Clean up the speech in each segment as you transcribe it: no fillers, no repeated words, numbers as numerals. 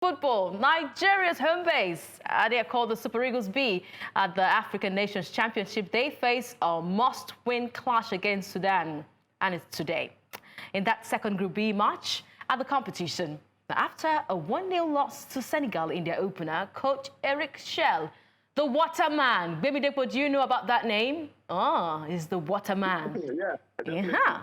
Football, Nigeria's home base. They are called the Super Eagles B at the African Nations Championship. They face a must-win clash against Sudan, and it's today. In that second Group B match at the competition, after a 1-0 loss to Senegal in their opener, coach Eric Chelle, the Waterman. Baby Depo, do you know about that name? Oh, he's the Waterman. Yeah.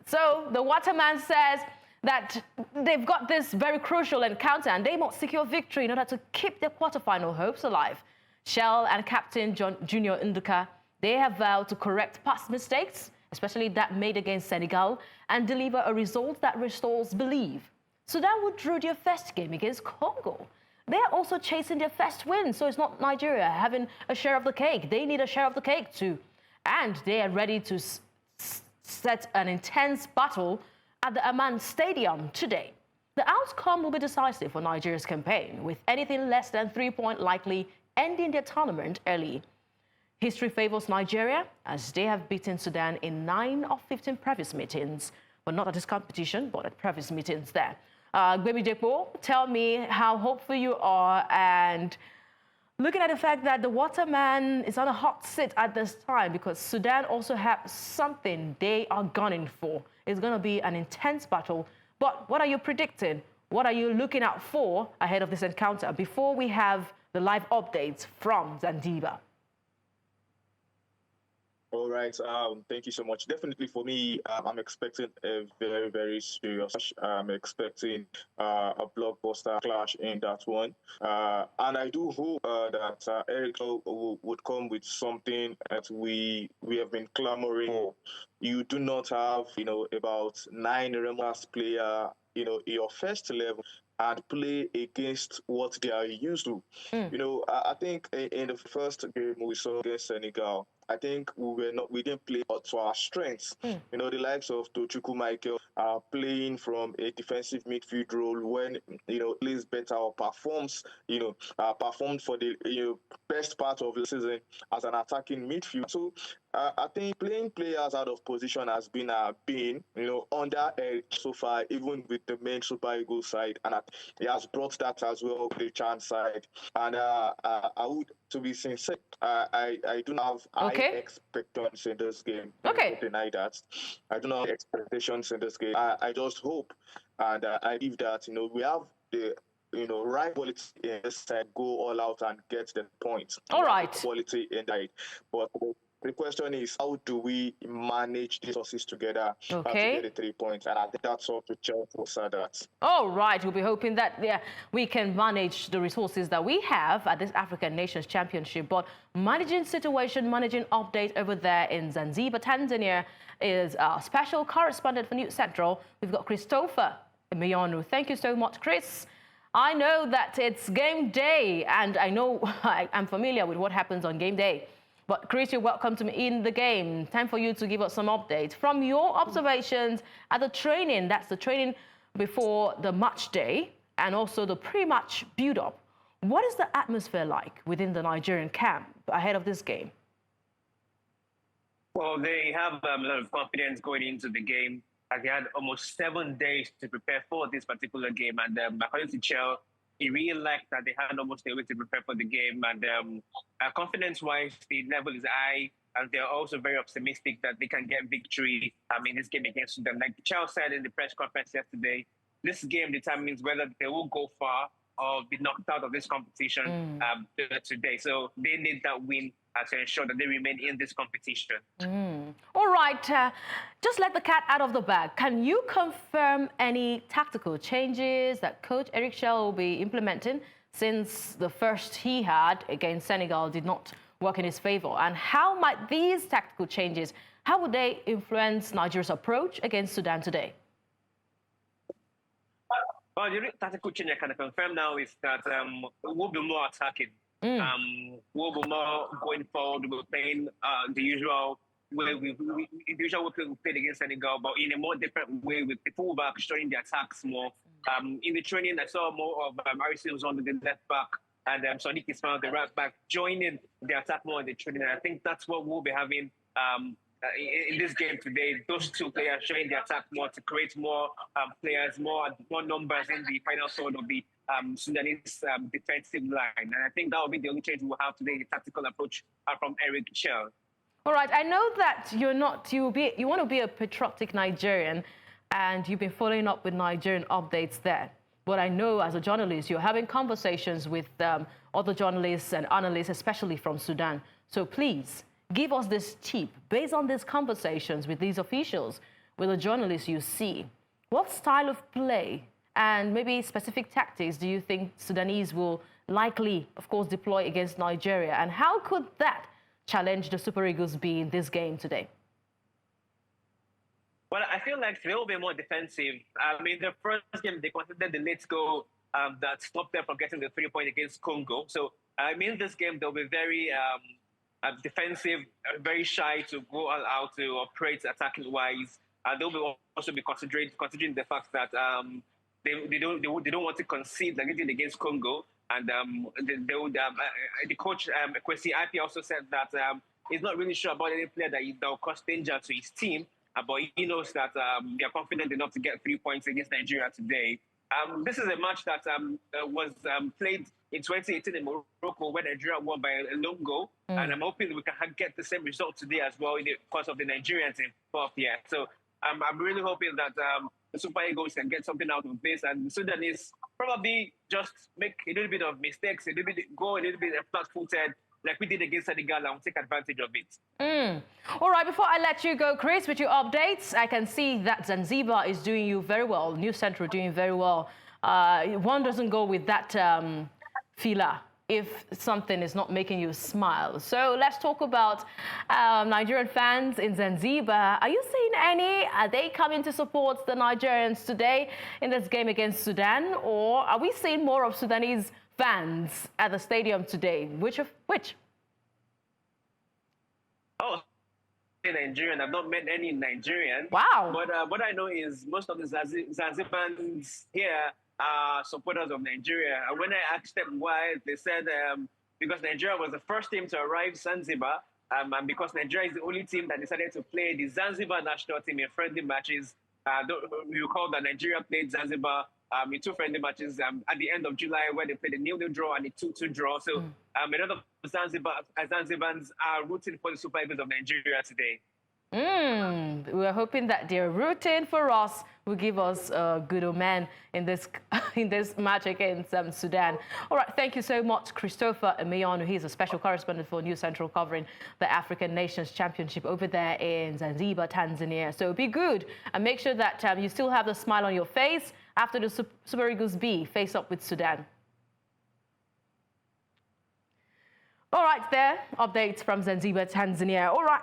So the Waterman says that they've got this very crucial encounter and they must secure victory in order to keep their quarterfinal hopes alive. Chelle and captain Junior Nduka, they have vowed to correct past mistakes, especially that made against Senegal, and deliver a result that restores belief. Sudan withdrew their first game against Congo. They're also chasing their first win, so it's not Nigeria having a share of the cake. They need a share of the cake too. And they are ready to set an intense battle at the Amaan Stadium today. The outcome will be decisive for Nigeria's campaign, with anything less than 3 points likely ending their tournament early. History favors Nigeria, as they have beaten Sudan in 9 of 15 previous meetings, but not at this competition, but at previous meetings there. Baby Depo, tell me how hopeful you are, and looking at the fact that the Waterman is on a hot seat at this time because Sudan also have something they are gunning for. It's going to be an intense battle. But what are you predicting? What are you looking out for ahead of this encounter before we have the live updates from Zanzibar? All right. Thank you so much. Definitely for me, I'm expecting a very, very serious clash. I'm expecting a blockbuster clash in that one. And I do hope that Eric would come with something that we have been clamoring for. You do not have, about 9 Remas player, your first level and play against what they are used to. I think in the first game we saw against Senegal, I think we didn't play to our strengths. The likes of Tochukwu Michael are playing from a defensive midfield role when plays better or performs performed for the best part of the season as an attacking midfield. So I think playing players out of position has been under Eric so far, even with the main Super Eagles side, and he has brought that as well with the chance side. And I would, to be sincere, I do not have high expectations in this game. Okay. I deny that. I do not have expectations in this game. I just hope and I believe that we have the right quality in this side, go all out and get the points. All right. Quality in that, but the question is, how do we manage the resources together to get the 3 points? And I think that's up to Chelsea. All right. We'll be hoping that we can manage the resources that we have at this African Nations Championship. But managing situation, managing update over there in Zanzibar, Tanzania, is our special correspondent for News Central. We've got Christopher Emenyonu. Thank you so much, Chris. I know that it's game day, and I know I'm familiar with what happens on game day. But Chris, you're welcome to me in the game. Time for you to give us some updates from your observations at the training. That's the training before the match day and also the pre-match build-up. What is the atmosphere like within the Nigerian camp ahead of this game? Well, they have a lot of confidence going into the game. They had almost 7 days to prepare for this particular game. And according to Chelle, he really liked that they had almost a week to prepare for the game. And confidence-wise, the level is high. And they're also very optimistic that they can get victory in this game against Sudan. Like Chelle said in the press conference yesterday, this game determines whether they will go far or be knocked out of this competition today. So they need that win to ensure that they remain in this competition. All right, just let the cat out of the bag. Can you confirm any tactical changes that Coach Eric Chelle will be implementing since the first he had against Senegal did not work in his favor? And how might these tactical changes, how would they influence Nigeria's approach against Sudan today? Well, the tactical change I can confirm now is that we'll be more attacking. We'll be more going forward. We're playing the usual way we played against Senegal, but in a more different way with the fullback showing the attacks more. In the training, I saw more of Harrison was on the left back and Sonic Ismail, the right back, joining the attack more in the training. And I think that's what we'll be having in this game today. Those two players showing the attack more to create more players, more numbers in the final third of the Sudanese defensive line. And I think that will be the only change we'll have today, the tactical approach from Eric Chelle. All right, I know that you want to be a patriotic Nigerian, and you've been following up with Nigerian updates there. But I know as a journalist, you're having conversations with other journalists and analysts, especially from Sudan. So please, give us this tip. Based on these conversations with these officials, with the journalists you see, what style of play and maybe specific tactics do you think Sudanese will likely, of course, deploy against Nigeria? And how could that challenge the Super Eagles be in this game today? Well, I feel like they will be more defensive. I mean, the first game, they considered the late goal that stopped them from getting the 3-point against Congo. So, I mean, this game, they'll be very defensive, very shy to go all out to operate attacking-wise. They'll also be considering the fact that they don't want to concede like they did against Congo. And the coach, Kwesi IP, also said that he's not really sure about any player that will cause danger to his team. But he knows that they are confident enough to get 3 points against Nigeria today. This is a match that was played in 2018 in Morocco, where Nigeria won by a lone goal. And I'm hoping we can get the same result today as well in the course of the Nigerians involved here. So I'm really hoping that the Super Eagles can get something out of this. And the Sudanese probably just make a little bit of mistakes, go a little bit flat-footed, like we did against Senegal, and take advantage of it. All right, before I let you go, Chris, with your updates, I can see that Zanzibar is doing you very well. New Central doing very well. One doesn't go with that filler if something is not making you smile. So let's talk about Nigerian fans in Zanzibar. Are you seeing any? Are they coming to support the Nigerians today in this game against Sudan? Or are we seeing more of Sudanese fans at the stadium today? Which? Oh, Nigerian. I've not met any Nigerian. Wow. But what I know is most of the Zanzibans here are supporters of Nigeria. And when I asked them why, they said because Nigeria was the first team to arrive Zanzibar, and because Nigeria is the only team that decided to play the Zanzibar national team in friendly matches. You recall that Nigeria played Zanzibar in 2 friendly matches at the end of July, where they played a 0-0 draw and a 2-2 draw. So a lot of Zanzibans are rooting for the Super Eagles of Nigeria today. We're hoping that they're rooting for us, will give us a good omen in this match against Sudan. All right, thank you so much, Christopher Emenyonu. He's a special correspondent for News Central covering the African Nations Championship over there in Zanzibar, Tanzania. So be good and make sure that you still have the smile on your face after the Super Eagles B face up with Sudan. All right, there, updates from Zanzibar, Tanzania. All right,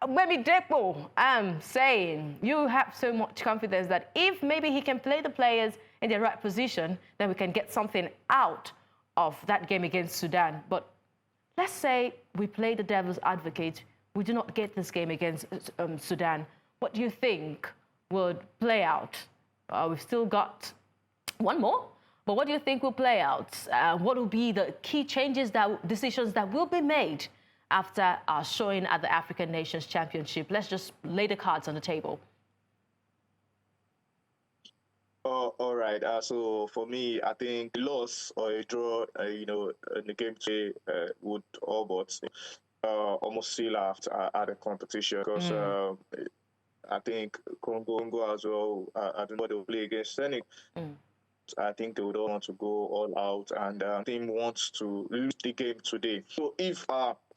Wemi Depo, I'm saying you have so much confidence that if maybe he can play the players in the right position, then we can get something out of that game against Sudan. But let's say we play the devil's advocate, we do not get this game against Sudan. What do you think would play out? We've still got one more. But what do you think will play out? What will be the key decisions that will be made after our showing at the African Nations Championship? Let's just lay the cards on the table. All right. So for me, I think loss or a draw, in the game today would all but almost seal out at the competition, because I think Congo as well. I don't know what they'll play against Senegal. I think they would all want to go all out, and the team wants to lose the game today. So if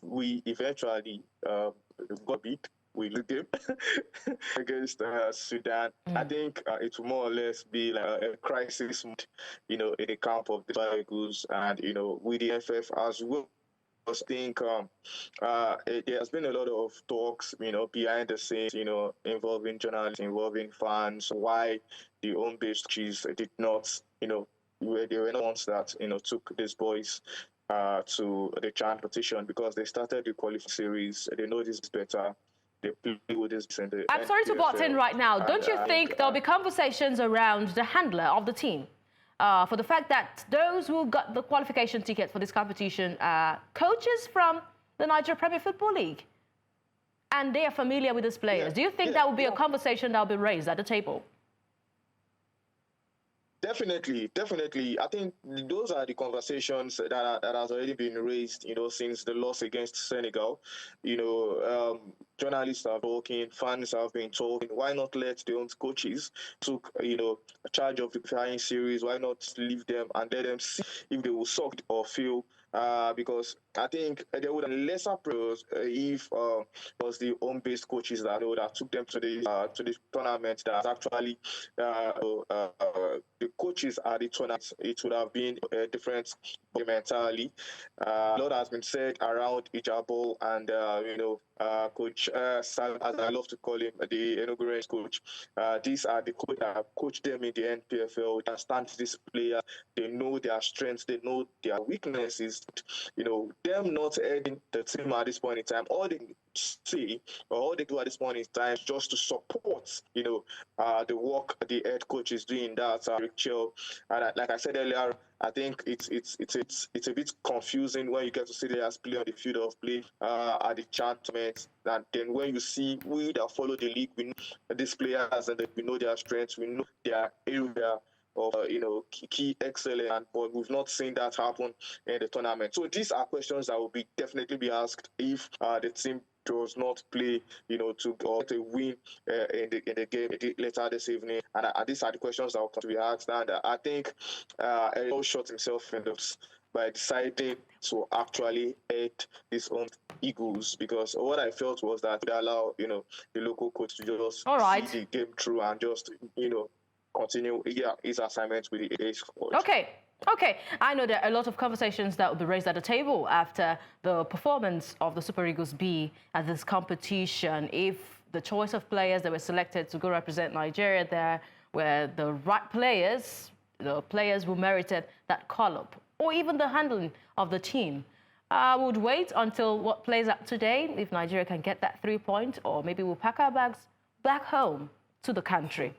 we eventually got beat, we lose the game against Sudan, I think it will more or less be like a crisis, in the camp of the Super Eagles and, with the FF as well. I think there has been a lot of talks, behind the scenes, involving journalists, involving fans, why the home-based coaches did not, where they were the ones that, took these boys to the CHAN competition, because they started the qualifying series. They know this better. They play with this in the I'm sorry to butt in right now. Don't you think there'll be conversations around the handler of the team? For the fact that those who got the qualification ticket for this competition are coaches from the Niger Premier Football League, and they are familiar with these players. Do you think that will be a conversation that will be raised at the table? Definitely, definitely. I think those are the conversations that has already been raised, since the loss against Senegal. Journalists are talking, fans have been talking. Why not let the own coaches took, charge of the qualifying series? Why not leave them and let them see if they will suck or fail? Because I think there would have lesser pros if it was the home-based coaches that took them to the tournament that actually the coaches at the tournament. It would have been different entirely. A lot has been said around Ijabol and Coach Sal, as I love to call him, the Enugu coach. These are the coach that have coached them in the NPFL. They understand these players. They know their strengths. They know their weaknesses. Them not heading the team at this point in time. All they see or all they do at this point in time is just to support, the work the head coach is doing. That's Eric Chelle. And like I said earlier, I think it's a bit confusing when you get to see the players play on the field of play at the tournament, and then when you see we that follow the league, we know these players and we know their strengths, we know their area of key excellence, but we've not seen that happen in the tournament. So these are questions that will definitely be asked if the team does not play, to get a win in the game later this evening. And these are the questions that will come to be asked. And I think Eric shot himself in the by deciding to actually head his own Eagles, because what I felt was that it allow the local coach to just see the game through and just continue his assignment with the ace coach. Okay, I know there are a lot of conversations that will be raised at the table after the performance of the Super Eagles B at this competition. If the choice of players that were selected to go represent Nigeria there were the right players, the players who merited that call-up, or even the handling of the team. I would wait until what plays out today, if Nigeria can get that 3 point, or maybe we'll pack our bags back home to the country.